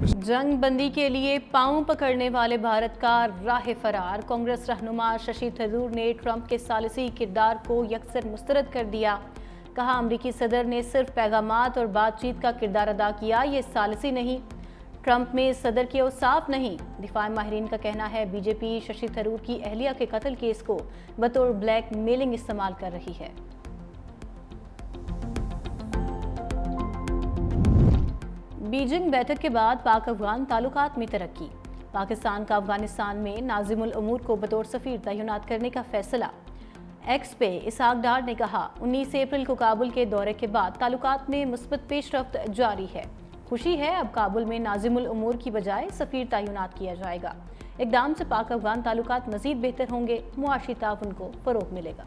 जंग बंदी के लिए पांव पकड़ने वाले भारत का राह फरार। कांग्रेस रहनुमा शशि थरूर ने ट्रंप के सालिसी किरदार को यकसर मुस्तरद कर दिया। कहा, अमरीकी सदर ने सिर्फ पैगामात और बातचीत का किरदार अदा किया, ये सालिसी नहीं। ट्रंप में सदर के औसाफ नहीं। दिफा माहिरीन का कहना है, बीजेपी शशि थरूर की अहलिया के कत्ल केस को बतौर ब्लैक मेलिंग इस्तेमाल कर रही है। बीजिंग बैठक के बाद पाक अफगान ताल्लुकात में तरक्की। पाकिस्तान का अफगानिस्तान में नाजिमुल उमूर को बतौर सफीर तैनात करने का फैसला। एक्स पे इसहाक डार ने कहा, 19 अप्रैल को काबुल के दौरे के बाद ताल्लुकात में मुस्बत पेशरफ्त जारी है। खुशी है, अब काबुल में नाजिमुल उमूर की बजाय सफीर तैनात किया जाएगा। इकदाम से पाक अफगान ताल्लुकात मजीद बेहतर होंगे, मुआशी ताउन को फरोग मिलेगा।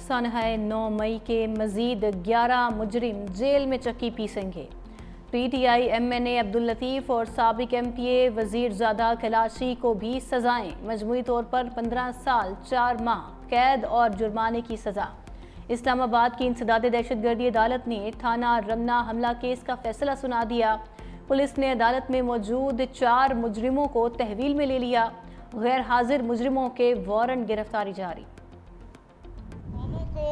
सनहाए 9 मई के मजीद 11 मुजरिम जेल में चक्की पीसेंगे। पीटीआई एमएनए अब्दुल लतीफ और साबिक एमपीए वजीर ज़ादा कलाशी को भी सजाएं। मजमूई तौर पर 15 साल 4 माह कैद और जुर्माने की सजा। इस्लामाबाद की इंसदाद दहशतगर्दी अदालत ने थाना रमना हमला केस का फैसला सुना दिया। पुलिस ने अदालत में मौजूद 4 मुजरिमों को तहवील में ले लिया। गैर हाजिर मुजरिमों के वारंट गिरफ्तारी जारी। कौमों को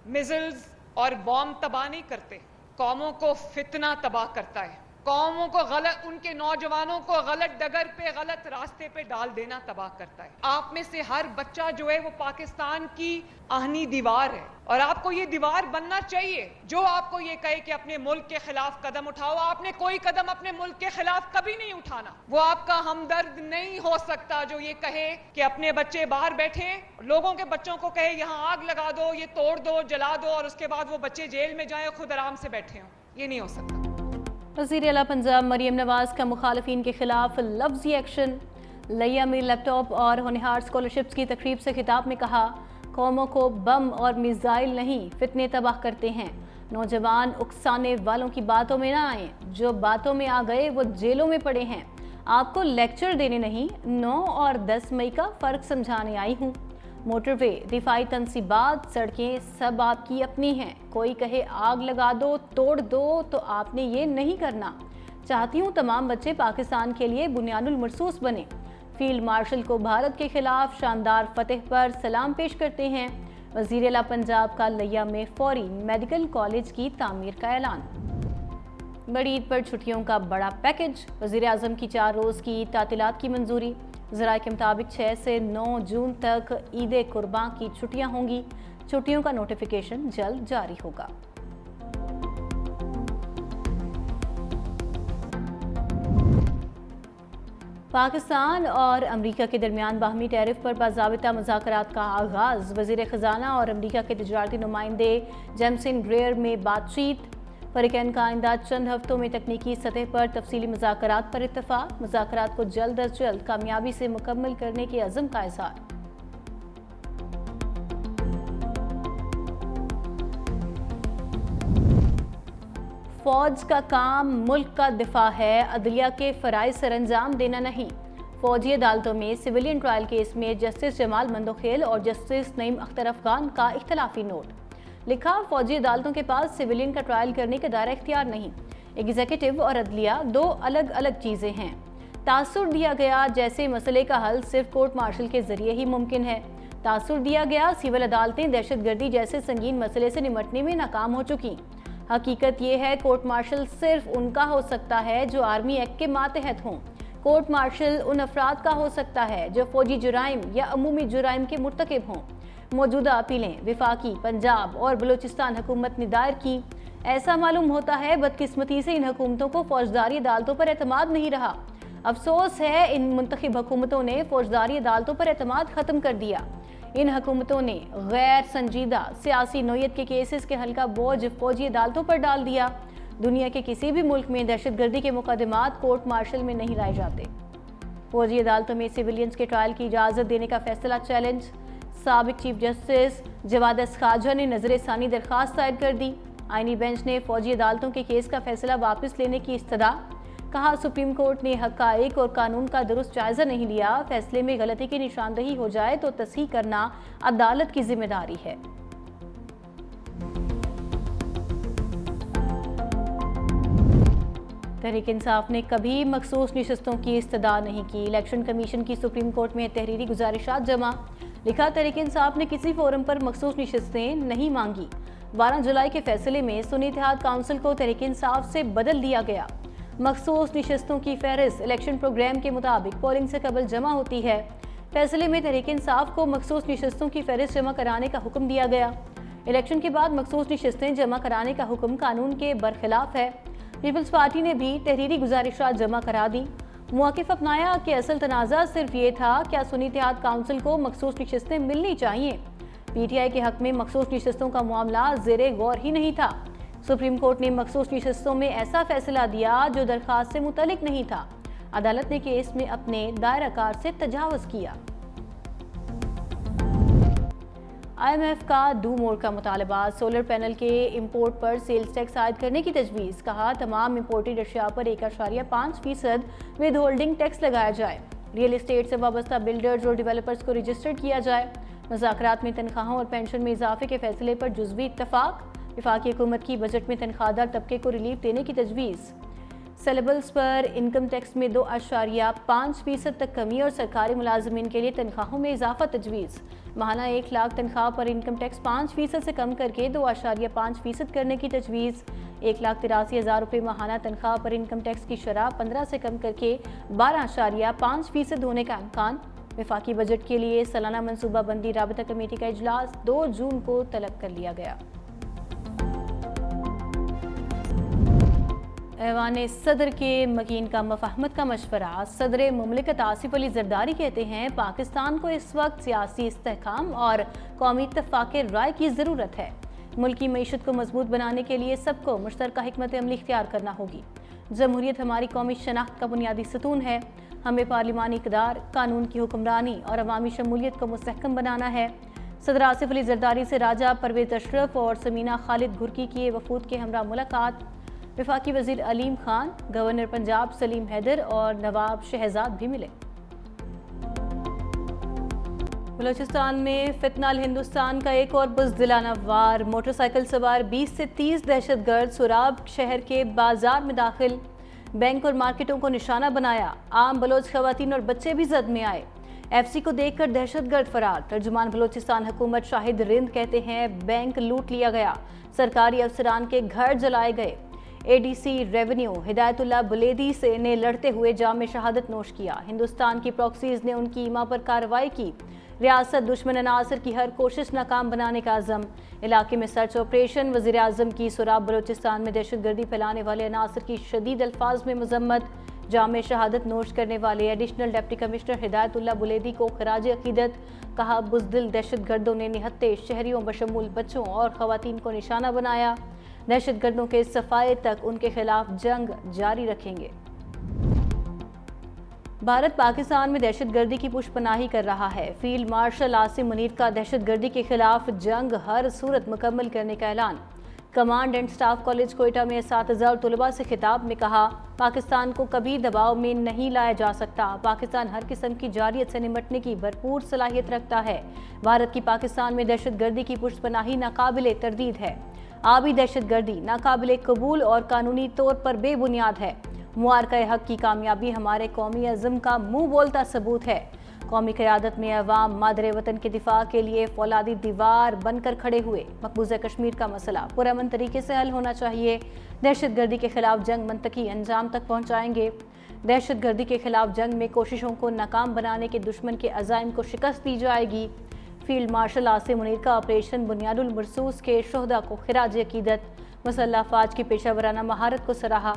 मिसाइल्स और बॉम्ब तबाह नहीं करते, कौमों को फितना तबाह करता है। कौमों को गलत, उनके नौजवानों को गलत डगर पे, गलत रास्ते पे डाल देना तबाह करता है। आप में से हर बच्चा जो है वो पाकिस्तान की आहनी दीवार है और आपको ये दीवार बनना चाहिए। जो आपको ये कहे कि अपने मुल्क के खिलाफ कदम उठाओ, आपने कोई कदम अपने मुल्क के खिलाफ कभी नहीं उठाना। वो आपका हमदर्द नहीं हो सकता जो ये कहे कि अपने बच्चे बाहर बैठे, लोगों के बच्चों को कहे यहाँ आग लगा दो, ये तोड़ दो, जला दो और उसके बाद वो बच्चे जेल में जाए, खुद आराम से बैठे हों। ये नहीं हो सकता। वज़ीर आला पंजाब मरियम नवाज का मुखालिफिन के खिलाफ लफ्जी एक्शन। लिया में लैपटॉप और होनहार स्कॉलरशिप्स की तकरीब से खिताब में कहा, कौमों को बम और मिसाइल नहीं फितने तबाह करते हैं। नौजवान उकसाने वालों की बातों में ना आए, जो बातों में आ गए वो जेलों में पड़े हैं। आपको लेक्चर देने नहीं, 9 और 10 मई का फ़र्क समझाने आई हूँ। मोटरवे, दिफाई तनसीबात, सड़कें सब आपकी अपनी हैं। कोई कहे आग लगा दो, तोड़ दो, तो आपने ये नहीं करना। चाहती हूँ तमाम बच्चे पाकिस्तान के लिए बुनियादुल मरसूस बने। फील्ड मार्शल को भारत के खिलाफ शानदार फतेह पर सलाम पेश करते हैं। वज़ीर आला पंजाब का लिया में फौरी मेडिकल कॉलेज की तामीर का ऐलान। बड़ी ईद पर छुट्टियों का बड़ा पैकेज। वज़ीर आज़म की 4 रोज़ की तातीलात की मंजूरी। ज़राए के मुताबिक 6 से 9 जून तक ईद कुर्बान की छुट्टियां होंगी। छुट्टियों का नोटिफिकेशन जल्द जारी होगा। पाकिस्तान और अमरीका के दरमियान बाहमी टैरिफ पर बाज़ाबिता मुज़ाकरात का आगाज़। वज़ीर ख़जाना और अमरीका के तिजारती नुमाइंदे जेम्सन ग्रेयर में बातचीत। फरीकैन का आइंदा चंद हफ्तों में तकनीकी सतह पर तफसीली मुज़ाकरात पर इत्तफ़ाक़। मुज़ाकरात को जल्द अज जल्द कामयाबी से मुकम्मल करने के अज़्म का इज़हार। फौज का काम मुल्क का दिफा है, अदलिया के फ़राइज़ सरअंजाम देना नहीं। फौजी अदालतों में सिविलियन ट्रायल केस में जस्टिस जमाल मंदोखेल और जस्टिस नईम अख्तर अफगान का इख्तलाफी नोट। लिखा, फौजी अदालतों के पास सिविलियन का ट्रायल करने का दायरा इख्तियार नहीं। एग्जीक्यूटिव और अदलिया 2 अलग अलग चीज़ें हैं। तासुर दिया गया जैसे मसले का हल सिर्फ कोर्ट मार्शल के जरिए ही मुमकिन है। तासुर दिया गया सिविल अदालतें दहशतगर्दी जैसे संगीन मसले से निमटने में नाकाम हो चुकी। हकीकत ये है, कोर्ट मार्शल सिर्फ उनका हो सकता है जो आर्मी एक्ट के मातहत हों। कोर्ट मार्शल उन अफराद का हो सकता है जो फौजी जुराइम या अमूमी जुराइम के मुर्तकिब हों। मौजूदा अपीलें विफाकी, पंजाब और बलूचिस्तान हुकूमत ने दायर की। ऐसा मालूम होता है बदकिस्मती से इन हुकूमतों को फौजदारी अदालतों पर एतमाद नहीं रहा। अफसोस है, इन मुंतखब हुकूमतों ने फौजदारी अदालतों पर एतमाद ख़त्म कर दिया। इन हुकूमतों ने गैर संजीदा सियासी नोयत के केसेस के हल का बोझ फौजी अदालतों पर डाल दिया। दुनिया के किसी भी मुल्क में दहशतगर्दी के मुकदमात कोर्ट मार्शल में नहीं लाए जाते। फौजी अदालतों में सिविलियंस के ट्रायल की इजाज़त देने का फैसला चैलेंज। साबिक चीफ जस्टिस जवाद खाजा ने नजर सानी दरख्वास्त दायर कर दी। आईनी बेंच ने फौजी अदालतों के केस का फैसला वापस लेने की इस्तदा। कहा, सुप्रीम कोर्ट ने हक़ाइक़ और कानून का दुरुस्त जायज़ा नहीं लिया। फैसले में गलती की निशानदही हो जाए तो तस्हीह करना अदालत की जिम्मेदारी है। तहरीक इंसाफ ने कभी मखसूस नशस्तों की इस्तदा नहीं की। इलेक्शन कमीशन की सुप्रीम कोर्ट में तहरीरी गुजारिशात जमा। लिखा, तहरीक इंसाफ ने किसी फोरम पर मखसूस नशस्तें नहीं मांगी। 12 जुलाई के फैसले में सुन्नी इत्तेहाद काउंसिल को तहरीक इंसाफ से बदल दिया गया। मखसूस नशस्तों की फहरिस्त इलेक्शन प्रोग्राम के मुताबिक पोलिंग से कबल जमा होती है। फैसले में तहरीक इंसाफ को मखसूस नशस्तों की फहरिस्त जमा कराने का हुक्म दिया गया। इलेक्शन के बाद मखसूस नशस्तें जमा कराने का हुक्म कानून के बरखिलाफ है। पीपल्स पार्टी ने भी तहरीरी गुजारिशात जमा करा दी। मौक़िफ़ अपनाया कि असल तनाज़ा सिर्फ ये था, क्या सुन्नी इत्तेहाद काउंसिल को मखसूस नशस्तें मिलनी चाहिए। पीटीआई के हक में मखसूस नशस्तों का मामला ज़ेरे गौर ही नहीं था। सुप्रीम कोर्ट ने मखसूस नशस्तों में ऐसा फैसला दिया जो दरख्वास्त से मुतल्लिक नहीं था। अदालत ने केस में अपने दायरा कार से तजावुज़ किया। IMF का डू मोर का मुतालबा, सोलर पैनल के इंपोर्ट पर सेल्स टैक्स आयद करने की तजवीज़। कहा, तमाम इंपोर्टेड अशिया पर 1.5% विद होल्डिंग टैक्स लगाया जाए। रियल एस्टेट से वाबस्ता बिल्डर्स और डेवलपर्स को रजिस्टर्ड किया जाए। मुज़ाकरात में तनख्वाहों और पेंशन में इजाफे के फैसले पर जुज़वी इत्तफाक। वफाकी हुकूमत की बजट में तनख्वाहदार तबके को रिलीफ देने की तजवीज़। सेलेबल्स पर इनकम टैक्स में 2.5% तक कमी और सरकारी मुलाजमीन के लिए तनख्वाहों में इजाफा तजवीज़। माहाना 1 लाख तनख्वाह पर इनकम टैक्स 5% से कम करके 2.5% करने की तजवीज़। 1,83,000 रुपये माहाना तनख्वाह पर इनकम टैक्स की शरह 15 से कम करके 12.5% होने का इम्कान। वफाकी बजट के लिए सालाना मनसूबा बंदी राबता कमेटी का इजलास 2 जून को तलब कर लिया गया। ऐवान सदर के मकीन का मफाहमत का मशवरा। सदर मुमलिकत आसिफ अली जरदारी कहते हैं, पाकिस्तान को इस वक्त सियासी इस्तेहकाम और कौमी इत्तफाक राय की ज़रूरत है। मुल्क की मईशत को मजबूत बनाने के लिए सबको मुश्तरका हिकमत अमली इख्तियार करना होगी। जमहूरियत हमारी कौमी शनाख्त का बुनियादी सतून है। हमें पार्लिमानी इक़दार, कानून की हुक्मरानी और अवामी शमूलियत को मुस्तहकम बनाना है। सदर आसिफ अली जरदारी से राजा परवेज़ अशरफ और समीना खालिद घुर्की की वफूद के हमरा मुलाकात। वफाकी वज़ीर अलीम खान, गवर्नर पंजाब सलीम हैदर और नवाब शहजाद भी मिले। बलूचिस्तान में फितनाल हिंदुस्तान का एक और बुज़दिलाना वार। मोटरसाइकिल सवार 20 से 30 दहशतगर्द सुराब शहर के बाजार में दाखिल, बैंक और मार्केटों को निशाना बनाया। आम बलोच खवातीन और बच्चे भी जद में आए। FC को देखकर दहशतगर्द फरार। तर्जुमान बलूचिस्तान हुकूमत शाहिद रिंद कहते हैं, बैंक लूट लिया गया, सरकारी अफसरान के घर जलाए गए। ADC रेवेन्यू हिदायतुल्लाह बुलेदी से ने लड़ते हुए जाम में शहादत नोश किया। हिंदुस्तान की प्रॉक्सीज ने उनकी ईमा पर कार्रवाई की। रियासत दुश्मन अनासर की हर कोशिश नाकाम बनाने का अज़म। इलाके में सर्च ऑपरेशन। वज़ीर आज़म की सुराब बलूचिस्तान में दहशतगर्दी फैलाने वाले अनासर की शदीद अल्फाज में मजम्मत। जाम में शहादत नोश करने वाले additional deputy commissioner Hidayatullah Buledi को खराज अकीदत। कहा, बुज़दिल दहशतगर्दों ने निहत्ते शहरियों बशमूल बच्चों और खवातीन को निशाना बनाया। दहशतगर्दों के सफाये तक उनके खिलाफ जंग जारी रखेंगे। भारत पाकिस्तान में दहशतगर्दी की पुष्पनाही कर रहा है। फील्ड मार्शल आसिम मुनीर का दहशतगर्दी के खिलाफ जंग हर सूरत मुकम्मल करने का ऐलान। Command and staff college Quetta में असातिज़ा और तलबा से खिताब में कहा, पाकिस्तान को कभी दबाव में नहीं लाया जा सकता। पाकिस्तान हर किस्म की जारियत से निमटने की भरपूर सलाहियत रखता है। भारत की पाकिस्तान में दहशतगर्दी की पुष्पनाही नाकाबिले तरदीद है। आबी दहशतगर्दी नाकाबिले कबूल और कानूनी तौर पर बेबुनियाद है। मुआरका हक की कामयाबी हमारे कौमी अज़म का मुंह बोलता सबूत है। कौमी क़यादत में अवाम मादरे वतन के दिफा के लिए फौलादी दीवार बनकर खड़े हुए। मकबूजा कश्मीर का मसला पुरअमन तरीके से हल होना चाहिए। दहशतगर्दी के खिलाफ जंग मंतकी अंजाम तक पहुँचाएंगे। दहशतगर्दी के खिलाफ जंग में कोशिशों को नाकाम बनाने के दुश्मन के अज़ाइम को शिकस्त दी जाएगी। फील्ड मार्शल आसिम मुनीर का ऑपरेशन बुनियादुल मरसूस के शोहदा को खिराज अकीदत। मुसल्लह अफवाज की पेशावराना महारत को सराहा।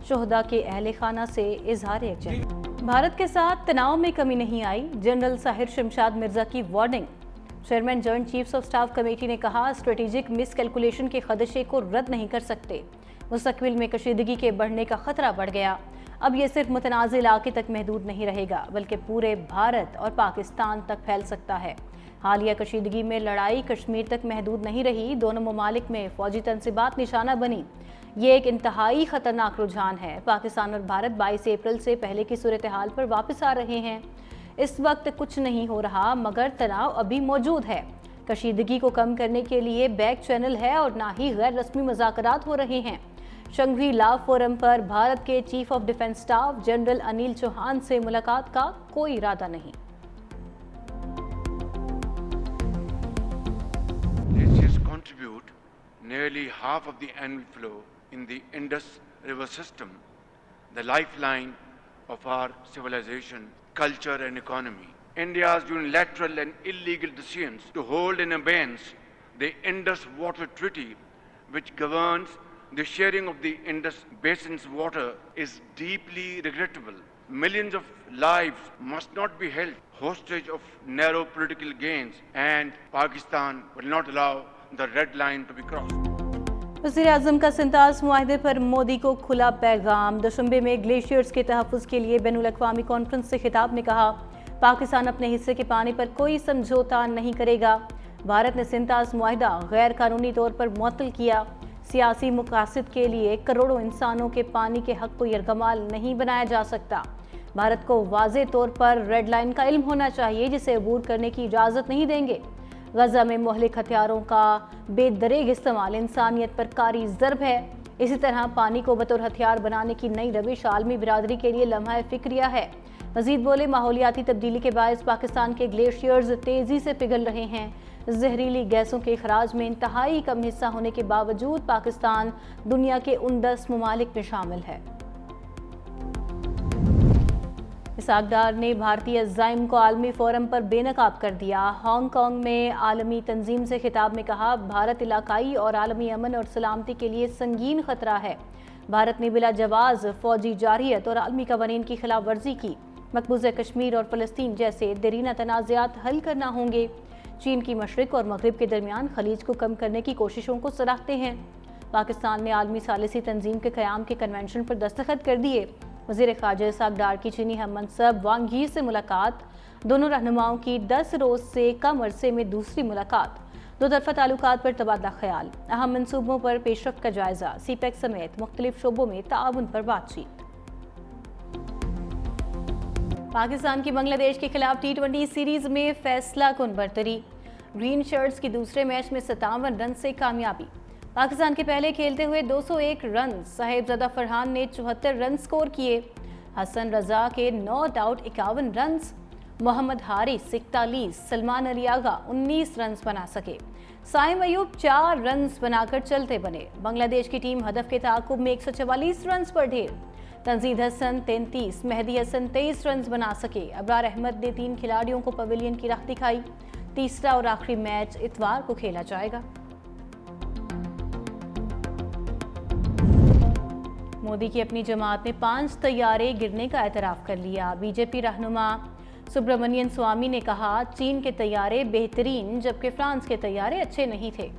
शोहदा के अहले खाना से इजहार यकजहती। भारत के साथ तनाव में कमी नहीं आई। जनरल साहिर शमशाद मिर्जा की warning. Chairman joint chiefs of staff committee ने कहा, स्ट्रेटेजिक मिस कैलकुलेशन के खदशे को रद्द नहीं कर सकते। मुस्तकबिल में कशीदगी के बढ़ने का खतरा बढ़ गया। अब यह सिर्फ मुतनाज़ इलाके तक महदूद नहीं रहेगा, बल्कि पूरे भारत और पाकिस्तान तक फैल सकता है। हालिया कशीदगी में लड़ाई कश्मीर तक महदूद नहीं रही। दोनों ममालिक में फौजी तनसीबात निशाना बनी। ये एक इंतहाई खतरनाक रुझान है। पाकिस्तान और भारत 22 अप्रैल से पहले की सूरत हाल पर वापस आ रहे हैं। इस वक्त कुछ नहीं हो रहा, मगर तनाव अभी मौजूद है। कशीदगी को कम करने के लिए बैक चैनल है और ना ही गैर रस्मी मुज़ाकरात हो रहे हैं। शंघरी ला फोरम पर भारत के chief of defence staff general Anil Chauhan से मुलाकात का कोई इरादा नहीं। Glaciers contribute nearly half of the annual flow in the Indus River system, the lifeline of our civilization, culture and economy. India's unilateral and illegal decisions to hold in abeyance the Indus Water Treaty, which governs the sharing of the Indus Basin's water, is deeply regrettable. Millions of lives must not be held hostage of narrow political gains, and Pakistan will not allow the red line to be crossed. वज़ीर-ए-आज़म का सिंतास मुआहदे पर मोदी को खुला पैगाम। दुशंबे में glaciers के तहफ़्फ़ुज़ के लिए बैनुल-अक़वामी कॉन्फ्रेंस से खिताब में कहा, पाकिस्तान अपने हिस्से के पानी पर कोई समझौता नहीं करेगा। भारत ने सिंतास मुआहदा गैर कानूनी तौर पर मुअत्तल किया। सियासी मकासद के लिए करोड़ों इंसानों के पानी के हक़ को यरगमाल नहीं बनाया जा सकता। भारत को वाज़े तौर पर रेड लाइन का इल्म होना चाहिए, जिसे अबूर करने की इजाज़त नहीं देंगे। गजा में मुहलिक हथियारों का बेदरेग इस्तेमाल इंसानियत पर कारी ज़र्ब है। इसी तरह पानी को बतौर हथियार बनाने की नई रविश आलमी बिरादरी के लिए लम्हा फ़िक्रिया है। मज़ीद बोले, माहौलियाती तब्दीली के बायस पाकिस्तान के ग्लेशियर्स तेज़ी से पिघल रहे हैं। जहरीली गैसों के अखराज में इंतहाई कम हिस्सा होने के बावजूद पाकिस्तान दुनिया के उन 10 ममालिक में शामिल है। इसहाक डार ने भारतीय अज़ाइम को आलमी फोरम पर बेनकाब कर दिया। हांगकांग में आलमी तंजीम से खिताब में कहा, भारत इलाकाई और आलमी अमन और सलामती के लिए संगीन खतरा है। भारत ने बिला जवाज़ फौजी जारियत और आलमी कवानीन की खिलाफ वर्जी की। मकबूजा कश्मीर और फ़लस्तीन जैसे देरीना तनाज़ात हल करना होंगे। चीन की मशरिक़ और मगरिब के दरमियान खलीज को कम करने की कोशिशों को सराहते हैं। पाकिस्तान ने आलमी सालिसी तंजीम के क़याम के कन्वेंशन पर दस्तखत कर दिए। वज़ीर ख़ारजा इसहाक डार की चीनी हम मनसब वांग यी से मुलाकात। दोनों रहनुमाओं की 10 रोज़ से कम अरसे में दूसरी मुलाकात। दो तरफ़ा ताल्लुकात पर तबादला ख्याल, अहम मनसूबों पर पेशरफ्त का जायज़ा, सीपैक समेत मुख्तलिफ शोबों में ताउन पर बातचीत। पाकिस्तान की बांग्लादेश के खिलाफ T20 सीरीज में फैसला कुन बरतरी। ग्रीन शर्ट्स की दूसरे मैच में 57 रन से कामयाबी। पाकिस्तान के पहले खेलते हुए 201 रन, साहिबजादा फरहान ने 74 रन स्कोर किए। हसन रजा के not out 51 run, Mohammad Haris 41, Salman अलियागा 19 run बना सके। साइम अयूब 4 रन बनाकर चलते बने। बांग्लादेश की टीम हदफ के ताकुब में 144 रन पर ढेर। तंजीद हसन 33, मेहदी हसन 23 रन बना सके। अबरार अहमद ने 3 खिलाड़ियों को पवेलियन की राह दिखाई। तीसरा और आखिरी मैच इतवार को खेला जाएगा। मोदी की अपनी जमात ने 5 तैयारे गिरने का एतराफ़ कर लिया। बीजेपी रहनुमा सुब्रमण्यन स्वामी ने कहा, चीन के तैयारे बेहतरीन जबकि फ्रांस के तैयारे अच्छे नहीं थे।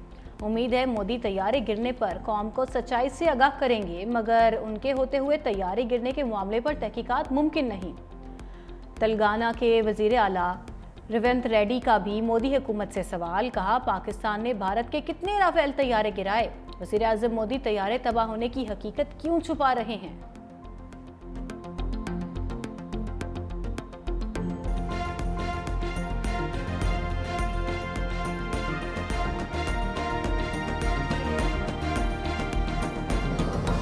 उम्मीद है मोदी तैयारे गिरने पर कौम को सच्चाई से आगाह करेंगे, मगर उनके होते हुए तैयारे गिरने के मामले पर तहकीकात मुमकिन नहीं। तेलंगाना के वज़ीर आला रेवंत रेड्डी का भी मोदी हुकूमत से सवाल। कहा, पाकिस्तान ने भारत के कितने राफेल तैयारे गिराए? वज़ीर-ए-आज़म मोदी तैयारे तबाह होने की हकीकत क्यों छुपा रहे हैं?